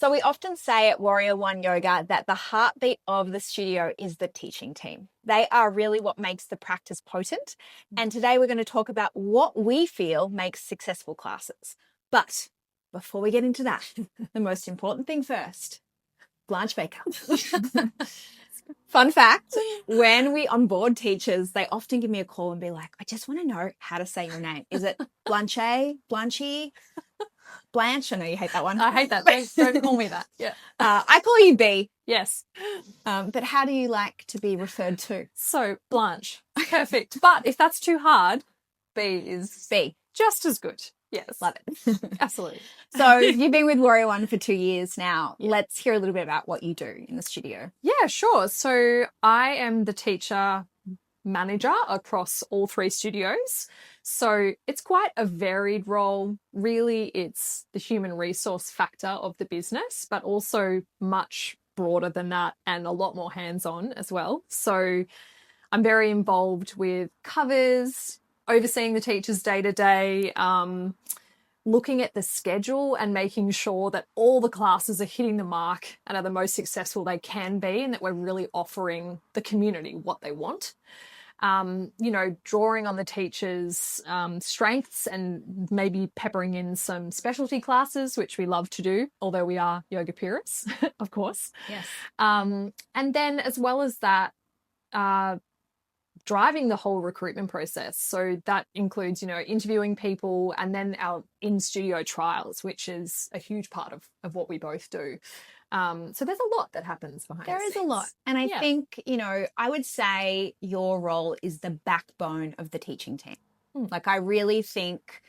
So we often say at Warrior One Yoga that the heartbeat of the studio is the teaching team. They are really what makes the practice potent. And today we're going to talk about what we feel makes successful classes. But before we get into that, the most important thing first, Blanche Baker. Fun fact, when we onboard teachers, they often give me a call and be like, I just want to know how to say your name. Is it Blanche, Blanchy, Blanche? I know you hate that one. I hate that. Don't call me that. Yeah. I call you B. Yes. But how do you like to be referred to? So Blanche. Perfect. But if that's too hard, B is B. just as good. Yes. Love it. Absolutely. So you've been with Warrior One for 2 years now. Yeah. Let's hear a little bit about what you do in the studio. Yeah, sure. So I am the teacher manager across all 3 studios. So it's quite a varied role. Really, it's the human resource factor of the business, but also much broader than that and a lot more hands-on as well. So I'm very involved with covers, overseeing the teachers day to day, looking at the schedule and making sure that all the classes are hitting the mark and are the most successful they can be, and that we're really offering the community what they want. Drawing on the teachers' strengths and maybe peppering in some specialty classes, which we love to do, although we are yoga purists, of course. Yes. And then as well as that, driving the whole recruitment process. So that includes, interviewing people and then our in-studio trials, which is a huge part of what we both do. So there's a lot that happens behind the scenes. There is a lot. And I think, I would say your role is the backbone of the teaching team. Like, I really think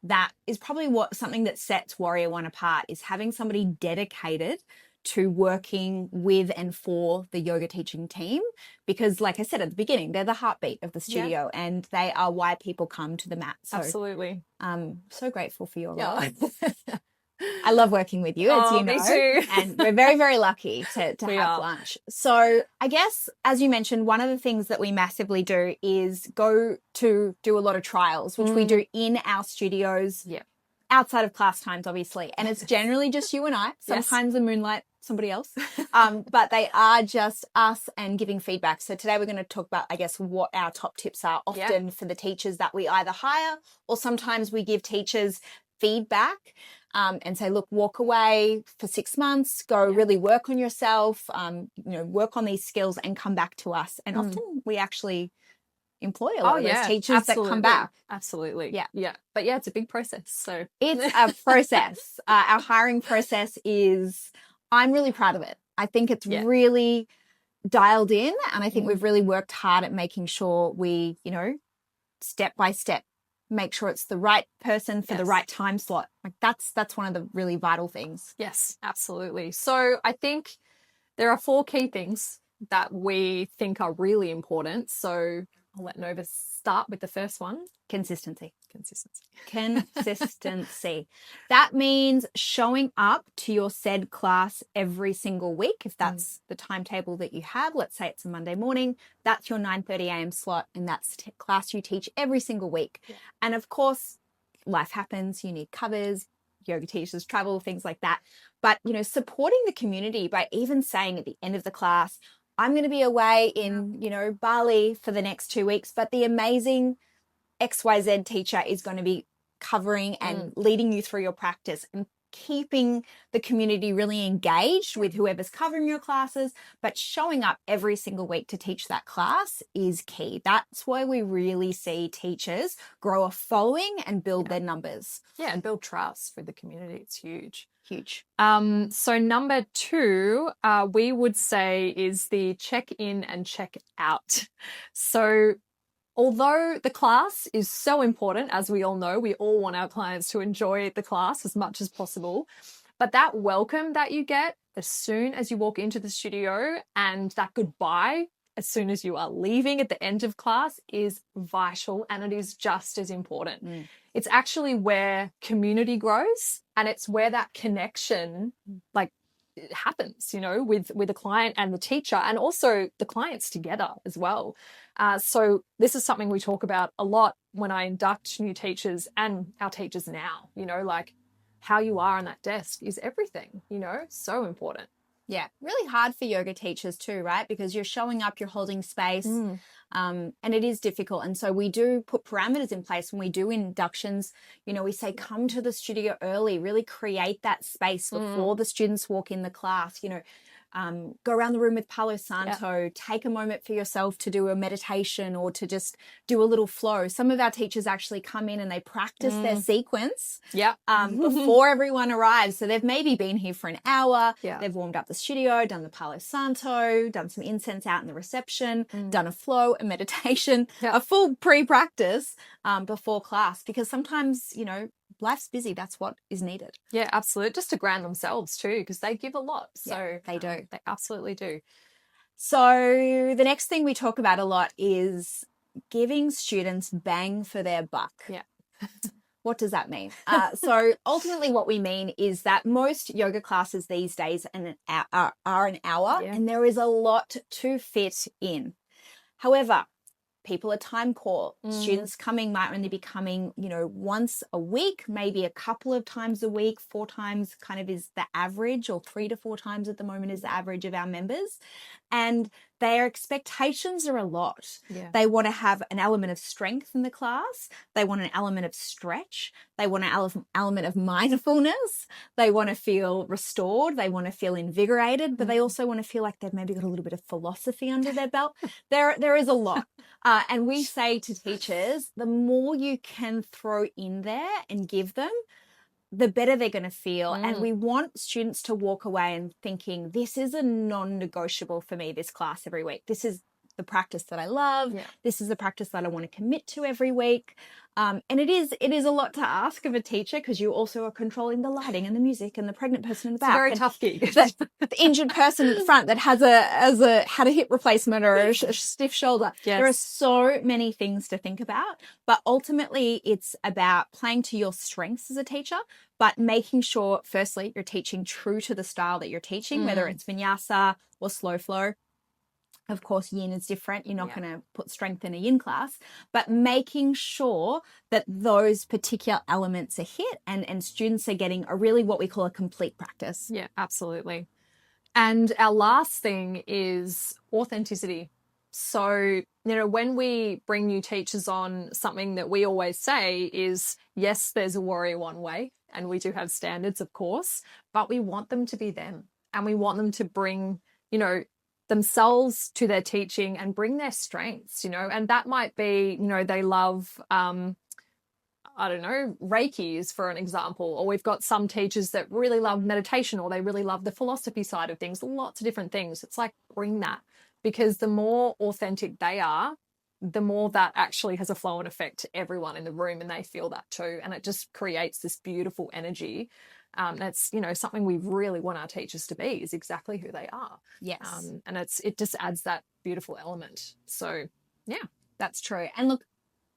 that is probably something that sets Warrior One apart, is having somebody dedicated to working with and for the yoga teaching team, because like I said at the beginning, they're the heartbeat of the studio and they are why people come to the mat. So absolutely. I'm so grateful for your role. I love working with you, as you know. Me too. And we're very, very lucky to have Blanche. So I guess, as you mentioned, one of the things that we massively do is go to do a lot of trials, which we do in our studios. Yeah. Outside of class times, obviously. And it's generally just you and I, sometimes a moonlight, somebody else. But they are just us and giving feedback. So today we're going to talk about, I guess, what our top tips are often for the teachers that we either hire, or sometimes we give teachers feedback and say, look, walk away for 6 months, go really work on yourself, work on these skills and come back to us. And often we actually employ a lot of those teachers that come back. Absolutely. Yeah. Yeah. But it's a big process. So it's a process. Our hiring process I'm really proud of it. I think it's really dialed in, and I think we've really worked hard at making sure we, step by step, make sure it's the right person for the right time slot. Like that's one of the really vital things. Yes, absolutely. So I think there are 4 key things that we think are really important. So I'll let Nova start with the first one. Consistency. That means showing up to your said class every single week. If that's the timetable that you have, let's say it's a Monday morning, that's your 9:30 a.m. slot, and that's the class you teach every single week. Yeah. And of course, life happens. You need covers, yoga teachers travel, things like that. But, supporting the community by even saying at the end of the class, I'm going to be away in, Bali for the next 2 weeks, but the amazing XYZ teacher is going to be covering and leading you through your practice, and keeping the community really engaged with whoever's covering your classes, but showing up every single week to teach that class is key. That's why we really see teachers grow a following and build their numbers. Yeah, and build trust with the community. It's huge. Huge. So number 2, we would say is the check in and check out. So although the class is so important, as we all know, we all want our clients to enjoy the class as much as possible. But that welcome that you get as soon as you walk into the studio, and that goodbye as soon as you are leaving at the end of class, is vital, and it is just as important. It's actually where community grows, and it's where that connection it happens, with the client and the teacher, and also the clients together as well. So this is something we talk about a lot when I induct new teachers and our teachers now, how you are on that desk is everything, so important. Yeah, really hard for yoga teachers too, right? Because you're showing up, you're holding space, and it is difficult. And so we do put parameters in place when we do inductions. We say come to the studio early, really create that space before the students walk in the class. Go around the room with Palo Santo, take a moment for yourself to do a meditation or to just do a little flow. Some of our teachers actually come in and they practice their sequence before everyone arrives. So they've maybe been here for an hour. They've warmed up the studio, done the Palo Santo, done some incense out in the reception, done a flow, a meditation, a full pre-practice before class, because sometimes, life's busy. That's what is needed. Yeah, absolutely. Just to ground themselves too, because they give a lot. So they do. They absolutely do. So the next thing we talk about a lot is giving students bang for their buck. Yeah. What does that mean? So ultimately what we mean is that most yoga classes these days are an hour, and there is a lot to fit in. However, people are time poor. Students might only be coming, once a week, maybe a couple of times a week. 4 times kind of is the average, or 3 to 4 times at the moment is the average of our members. And their expectations are a lot. Yeah. They want to have an element of strength in the class. They want an element of stretch. They want an element of mindfulness. They want to feel restored. They want to feel invigorated, but they also want to feel like they've maybe got a little bit of philosophy under their belt. There is a lot. And we say to teachers, the more you can throw in there and give them, the better they're going to feel. And we want students to walk away and thinking, this is a non-negotiable for me, this class every week. This is the practice that I love. Yeah. This is the practice that I want to commit to every week. And it is a lot to ask of a teacher, because you also are controlling the lighting and the music and the pregnant person in the back. It's a very tough gig. The injured person in the front that had a hip replacement or a stiff shoulder. Yes. There are so many things to think about, but ultimately it's about playing to your strengths as a teacher, but making sure, firstly, you're teaching true to the style that you're teaching, whether it's vinyasa or slow flow. Of course, yin is different. You're not going to put strength in a yin class, but making sure that those particular elements are hit and students are getting a really what we call a complete practice. Yeah, absolutely. And our last thing is authenticity. So, when we bring new teachers on, something that we always say is, yes, there's a Warrior One way, and we do have standards, of course, but we want them to be them, and we want them to bring, themselves to their teaching and bring their strengths, and that might be, they love, Reiki is for an example, or we've got some teachers that really love meditation, or they really love the philosophy side of things, lots of different things. It's like, bring that, because the more authentic they are, the more that actually has a flow and effect to everyone in the room, and they feel that too. And it just creates this beautiful energy. That's, something we really want our teachers to be, is exactly who they are. Yes. And it just adds that beautiful element. So, yeah. That's true. And look,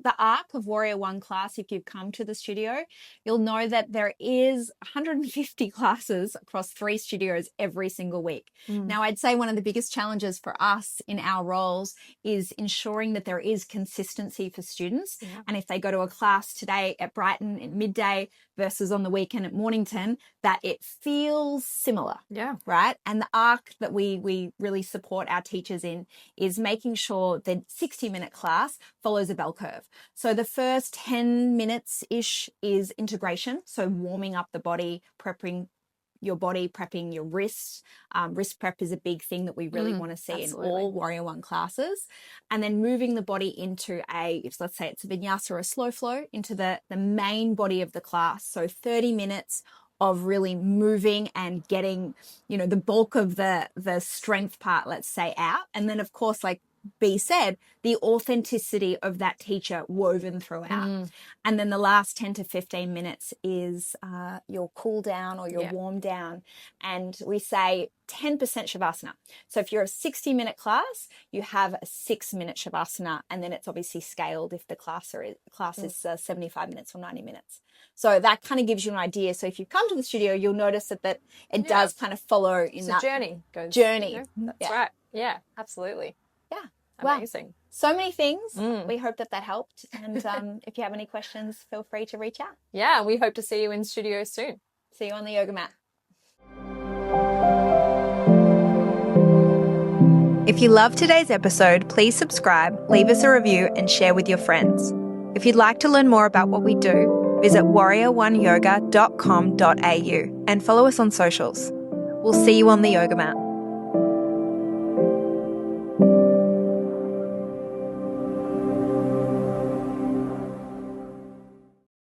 the arc of Warrior One class, if you've come to the studio, you'll know that there is 150 classes across 3 studios every single week. Now, I'd say one of the biggest challenges for us in our roles is ensuring that there is consistency for students. Yeah. And if they go to a class today at Brighton at midday versus on the weekend at Mornington, that it feels similar. Yeah. Right? And the arc that we really support our teachers in is making sure the 60-minute class follows a bell curve. So the first 10 minutes-ish is integration, so warming up the body, prepping your body, prepping your wrists. Wrist prep is a big thing that we really want to see in all Warrior One classes. And then moving the body into let's say it's a vinyasa or a slow flow, into the main body of the class. So 30 minutes of really moving and getting, the bulk of the strength part, let's say, out. And then, of course, like B said, the authenticity of that teacher woven throughout. And then the last 10 to 15 minutes is your cool down or your warm down. And we say 10% shavasana. So if you're a 60-minute class, you have a 6-minute shavasana, and then it's obviously scaled if the class is 75 minutes or 90 minutes. So that kind of gives you an idea. So if you come to the studio, you'll notice that it does kind of follow in that journey. Journey. That's right. Yeah, absolutely. Yeah. Amazing. Wow. So many things. Mm. We hope that helped. And if you have any questions, feel free to reach out. Yeah, we hope to see you in studio soon. See you on the yoga mat. If you loved today's episode, please subscribe, leave us a review, and share with your friends. If you'd like to learn more about what we do, visit warrior1yoga.com.au and follow us on socials. We'll see you on the yoga mat.